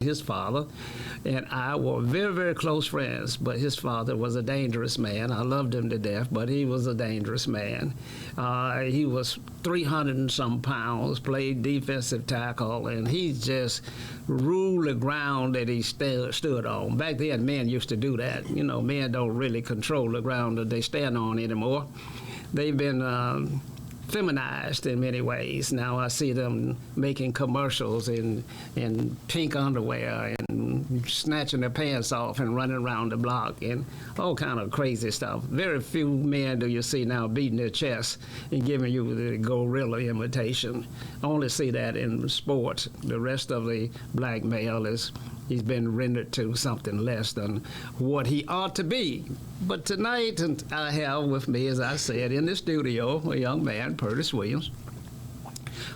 His father and I were very, very close friends, but his father was a dangerous man. I loved him to death, but he was a dangerous man. He was 300 and some pounds, played defensive tackle, and he just ruled the ground that he stood on. Back then, men used to do that. You know, men don't really control the ground that they stand on anymore. They've been feminized in many ways. Now I see them making commercials in pink underwear and snatching their pants off and running around the block and all kind of crazy stuff. Very few men do you see now beating their chest and giving you the gorilla imitation. I only see that in sports. The rest of the black male he's been rendered to something less than what he ought to be. But tonight I have with me, as I said, in the studio, a young man, Curtis Williams,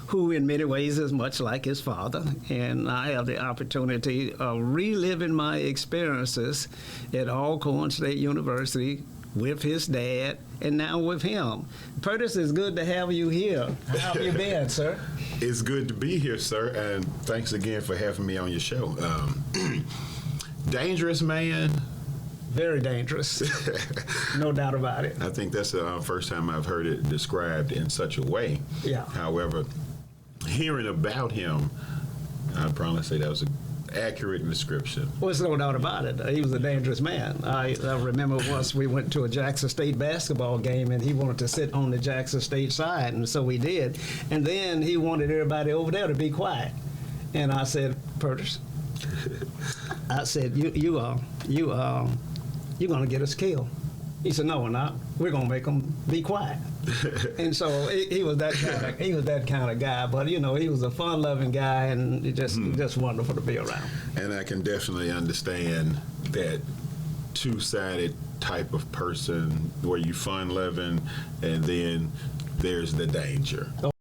who in many ways is much like his father. And I have the opportunity of reliving my experiences at Alcorn State University with his dad and now with him. Curtis, it's good to have you here. How have you been, sir? It's good to be here, sir, and thanks again for having me on your show. Dangerous man. Very dangerous. No doubt about it. I think that's the first time I've heard it described in such a way. Yeah. However, hearing about him, I'd probably say that was an accurate description. Well, there's no doubt about it. He was a dangerous man. I remember once we went to a Jackson State basketball game, and he wanted to sit on the Jackson State side, and so we did. And then he wanted everybody over there to be quiet. And I said, Curtis, I said, you're going to get us killed. He said, no, we're not. We're going to make them be quiet. And so he was that kind of guy. But, you know, he was a fun-loving guy, and just wonderful to be around. And I can definitely understand that two-sided type of person where you fun-loving and then there's the danger.